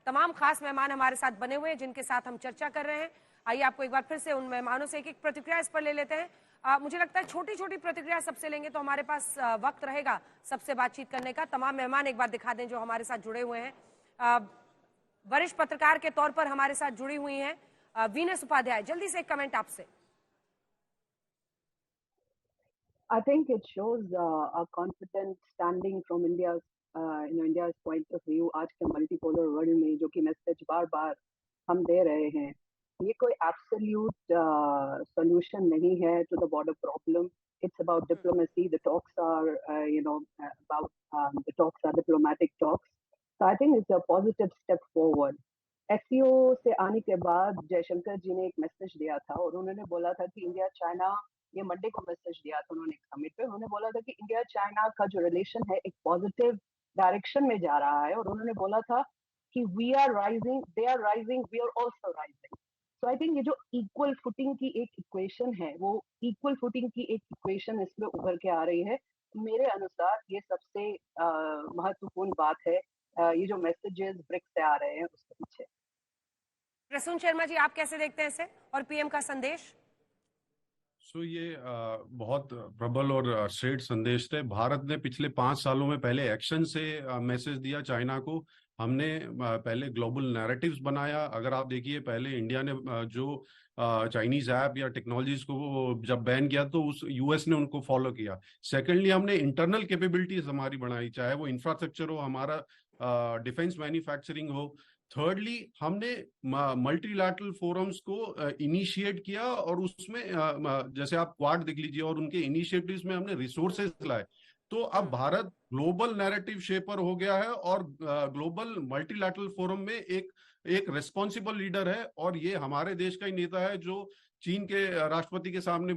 तमाम खास मेहमान हमारे साथ बने हुए हैं जिनके साथ हम चर्चा कर रहे हैं। आइए आपको एक बार फिर से उन मेहमानों से एक एक प्रतिक्रिया इस पर ले लेते हैं। मुझे लगता है छोटी छोटी प्रतिक्रिया सबसे लेंगे तो हमारे पास वक्त रहेगा सबसे बातचीत करने का। तमाम मेहमान एक बार दिखा दें जो हमारे साथ जुड़े हुए हैं। वरिष्ठ पत्रकार के तौर पर हमारे साथ जुड़ी हुई हैं वीनस उपाध्याय, जल्दी से एक कमेंट आपसे। I think it shows a confident standing from India's point of view. आज के multipolar world में जो कि मैसेज बार बार हम दे रहे हैं, ये कोई absolute solution नहीं है to the border problem. It's about diplomacy. The talks are, the talks are diplomatic talks. So I think it's a positive step forward. SCO से आने के बाद जयशंकर जी ने एक मैसेज दिया था और उन्होंने बोला था कि इंडिया चाइना, ये मंडे को मैसेज दिया था उन्होंने एक समिट पे, उन्होंने बोला था कि इंडिया चाइना का जो रिलेशन है एक पॉजिटिव डायरेक्शन में जा रहा है और उन्होंने बोला था कि we are rising, they are rising, we are also rising. So I think ये जो इक्वल फुटिंग की एक इक्वेशन है, वो इक्वल फुटिंग की एक इक्वेशन इसमें उभर के आ रही है। मेरे अनुसार ये सबसे महत्वपूर्ण बात है, ये जो मैसेजेस ब्रिक्स से आ रहे हैं उसके पीछे। प्रसून शर्मा जी, आप कैसे देखते हैं इसे और पीएम का संदेश? ये बहुत प्रबल और स्ट्रेट संदेश थे। भारत ने पिछले 5 सालों में पहले एक्शन से मैसेज दिया चाइना को। हमने पहले ग्लोबल नैरेटिव्स बनाया। अगर आप देखिए, पहले इंडिया ने जो चाइनीज ऐप या टेक्नोलॉजीज को जब बैन किया तो उस यूएस ने उनको फॉलो किया। सेकेंडली, हमने इंटरनल कैपेबिलिटीज हमारी बढ़ाई, चाहे वो इंफ्रास्ट्रक्चर हो, हमारा डिफेंस मैन्युफैक्चरिंग हो। थर्डली, हमने मल्टीलैटरल फोरम्स को इनिशिएट किया और उसमें जैसे आप क्वाड देख लीजिए और उनके इनिशिएटिव्स में हमने रिसोर्सेज लाए। तो अब भारत ग्लोबल नैरेटिव शेपर हो गया है और ग्लोबल मल्टीलैटरल फोरम में एक रिस्पॉन्सिबल लीडर है। और ये हमारे देश का ही नेता है जो चीन के राष्ट्रपति के सामने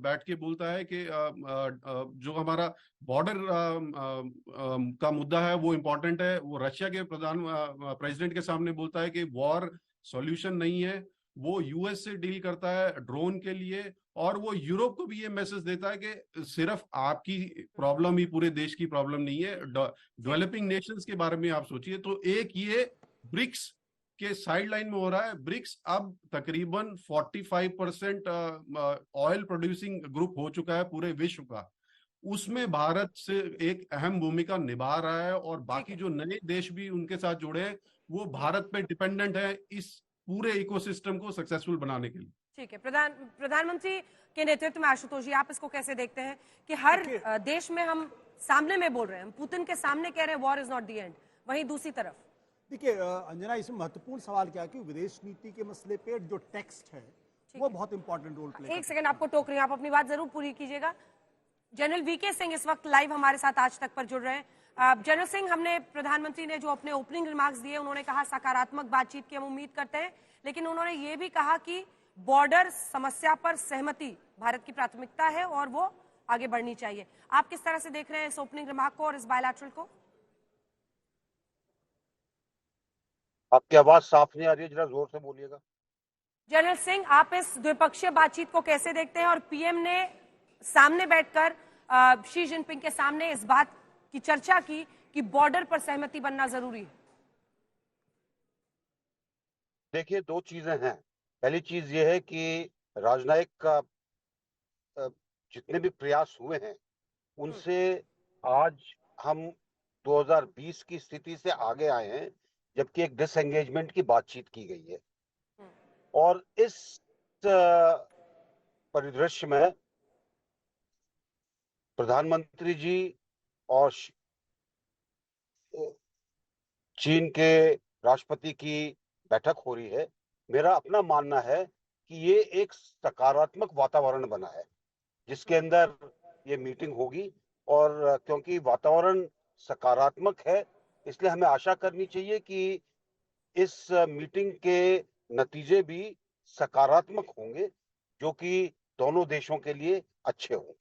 बैठ के बोलता है कि जो हमारा बॉर्डर का मुद्दा है वो इम्पोर्टेंट है। वो रशिया के प्रेसिडेंट के सामने बोलता है कि वॉर सॉल्यूशन नहीं है। वो यूएस से डील करता है ड्रोन के लिए और वो यूरोप को भी ये मैसेज देता है कि सिर्फ आपकी प्रॉब्लम ही पूरे देश की प्रॉब्लम नहीं है, डेवलपिंग नेशंस के बारे में आप सोचिए। तो एक ये ब्रिक्स के साइड लाइन में हो रहा है। ब्रिक्स अब तकरीबन 45% ऑयल प्रोड्यूसिंग ग्रुप हो चुका है पूरे विश्व का। उसमें भारत से एक अहम भूमिका निभा रहा है और बाकी जो नए देश भी उनके साथ जुड़े हैं वो भारत पे डिपेंडेंट है इस पूरे इकोसिस्टम को सक्सेसफुल बनाने के लिए। ठीक है, प्रधानमंत्री के नेतृत्व में आशुतोष जी, आप इसको कैसे देखते हैं कि हर देश में हम सामने में बोल रहे हैं, हम पुतिन के सामने कह रहे हैं war is not the end, वहीं दूसरी तरफ देखिए अंजना, इसमें महत्वपूर्ण सवाल क्या है कि विदेश नीति के मसले पे जो टेक्स्ट है वो बहुत इंपॉर्टेंट रोल प्ले। एक सेकंड आपको टोक रही हूं, आप अपनी बात जरूर पूरी कीजिएगा। जनरल वीके सिंह इस वक्त लाइव हमारे साथ आज तक पर जुड़ रहे हैं। जनरल सिंह, हमने प्रधानमंत्री ने जो अपने ओपनिंग रिमार्क्स दिए, उन्होंने कहा सकारात्मक बातचीत की हम उम्मीद करते हैं, लेकिन उन्होंने ये भी कहा कि बॉर्डर समस्या पर सहमति भारत की प्राथमिकता है और वो आगे बढ़नी चाहिए। आप किस तरह से देख रहे हैं इस ओपनिंग रिमार्क को और इस बायलैटरल को? आपकी आवाज साफ नहीं आ रही है, जरा जोर से बोलिएगा। जनरल सिंह, आप इस द्विपक्षीय बातचीत को कैसे देखते हैं और पीएम ने सामने बैठकर शी जिनपिंग के सामने इस बात की चर्चा की कि बॉर्डर पर सहमति बनना जरूरी है? देखिए, दो चीजें हैं। पहली चीज ये है कि राजनयिक का जितने भी प्रयास हुए हैं उनसे आज हम 2020 की स्थिति से आगे आए हैं, जबकि एक डिसएंगेजमेंट की बातचीत की गई है। और इस परिदृश्य में प्रधानमंत्री जी और चीन के राष्ट्रपति की बैठक हो रही है। मेरा अपना मानना है कि ये एक सकारात्मक वातावरण बना है जिसके अंदर ये मीटिंग होगी, और क्योंकि वातावरण सकारात्मक है इसलिए हमें आशा करनी चाहिए कि इस मीटिंग के नतीजे भी सकारात्मक होंगे जो कि दोनों देशों के लिए अच्छे होंगे।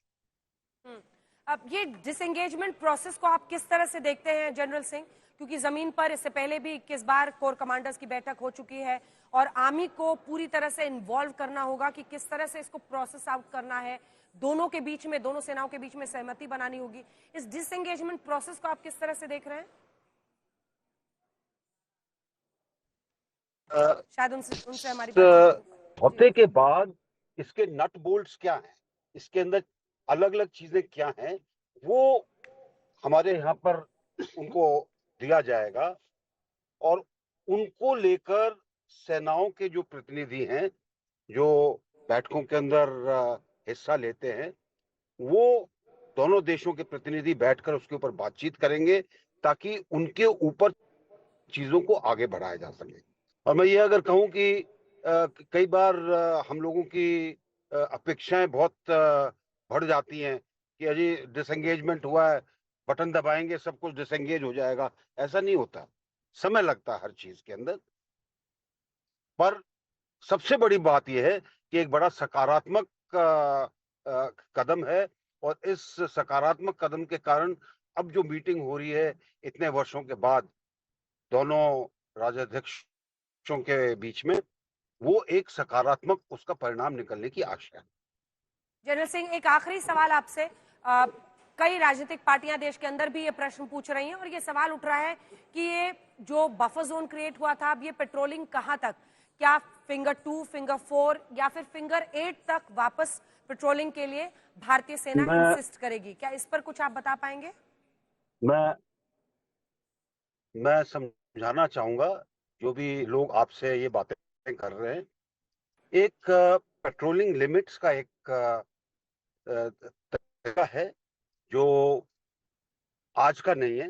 अब ये डिसएंगेजमेंट प्रोसेस को आप किस तरह से देखते हैं जनरल सिंह, क्योंकि जमीन पर इससे पहले भी 21 बार कोर कमांडर्स की बैठक हो चुकी है और आर्मी को पूरी तरह से इन्वॉल्व करना होगा कि किस तरह से इसको प्रोसेस आउट करना है, दोनों के बीच में, दोनों सेनाओं के बीच में सहमति बनानी होगी। इस डिसएंगेजमेंट प्रोसेस को आप किस तरह से देख रहे हैं? शायद उनसे हमारी बात समझौते के बाद इसके नट बोल्ट्स क्या हैं, इसके अंदर अलग अलग चीजें क्या हैं, वो हमारे यहाँ पर उनको दिया जाएगा। और उनको लेकर सेनाओं के जो प्रतिनिधि हैं, जो बैठकों के अंदर हिस्सा लेते हैं, वो दोनों देशों के प्रतिनिधि बैठकर उसके ऊपर बातचीत करेंगे ताकि उनके ऊपर चीजों को आगे बढ़ाया जा सके। और मैं ये अगर कहूं कि कई बार हम लोगों की अपेक्षाएं बहुत बढ़ जाती हैं कि अजी डिसएंगेजमेंट हुआ है, बटन दबाएंगे सब कुछ डिसएंगेज हो जाएगा। ऐसा नहीं होता, समय लगता है हर चीज के अंदर। पर सबसे बड़ी बात यह है कि एक बड़ा सकारात्मक कदम है, और इस सकारात्मक कदम के कारण अब जो मीटिंग हो रही है इतने वर्षों के बाद दोनों राष्ट्राध्यक्षों के बीच में, वो एक सकारात्मक उसका परिणाम निकलने की आशा है। जनरल सिंह, एक आखिरी सवाल आपसे। कई राजनीतिक पार्टियां देश के अंदर भी ये प्रश्न पूछ रही हैं और ये सवाल उठ रहा है कि ये जो बफर जोन क्रिएट हुआ था, अब ये पेट्रोलिंग कहां तक, क्या फिंगर 2, फिंगर 4 या फिर फिंगर 8 तक वापस पेट्रोलिंग के लिए भारतीय सेना इंसिस्ट करेगी? क्या इस पर कुछ आप बता पाएंगे? मैं समझाना चाहूंगा, जो भी लोग आपसे ये बातें कर रहे हैं, एक पेट्रोलिंग लिमिट्स का एक तरीका है जो आज का नहीं है,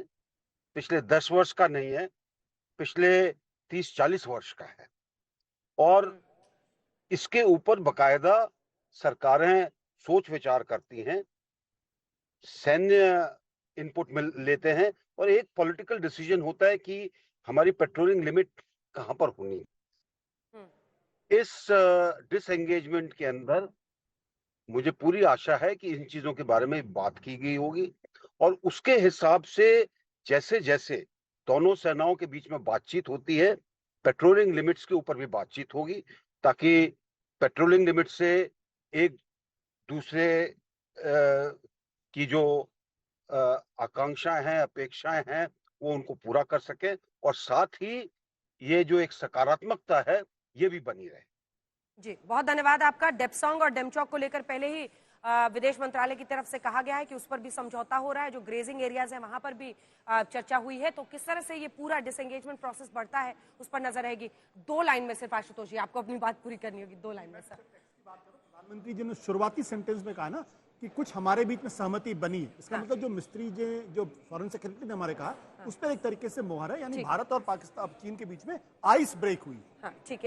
पिछले 10 वर्ष का नहीं है, पिछले 30-40 वर्ष का है। और इसके ऊपर बकायदा सरकारें सोच विचार करती हैं, सैन्य इनपुट में लेते हैं, और एक पॉलिटिकल डिसीजन होता है कि हमारी पेट्रोलिंग लिमिट कहां पर होनी है। इस डिसएंगेजमेंट के अंदर मुझे पूरी आशा है कि इन चीजों के बारे में बात की गई होगी, और उसके हिसाब से जैसे जैसे दोनों सेनाओं के बीच में बातचीत होती है, पेट्रोलिंग लिमिट्स के ऊपर भी बातचीत होगी, ताकि पेट्रोलिंग लिमिट से एक दूसरे की जो आकांक्षाएं हैं, अपेक्षाएं हैं, वो उनको पूरा कर सके, और साथ ही ये जो एक सकारात्मकता है ये भी बनी रहे। जी, बहुत धन्यवाद आपका। डेप्सोंग और डेमचौक को लेकर पहले ही विदेश मंत्रालय की तरफ से कहा गया है कि उस पर भी समझौता हो रहा है। जो ग्रेजिंग एरियाज है वहां पर भी चर्चा हुई है। तो किस तरह से ये पूरा डिसएंगेजमेंट प्रोसेस बढ़ता है उस पर नजर रहेगी। 2 लाइन में सिर्फ आशुतोष जी आपको अपनी बात पूरी करनी होगी, 2 लाइन में सर। प्रधानमंत्री जी ने शुरुआती सेंटेंस में कहा ना कि कुछ हमारे बीच में सहमति बनी है, इसका मतलब जो मिस्त्री जी, जो फॉरेन सेक्रेटरी ने हमारे कहा, उस पर एक तरीके से मोहर है, यानी भारत और पाकिस्तान, चीन के बीच में आइस ब्रेक हुई। हाँ, ठीक है।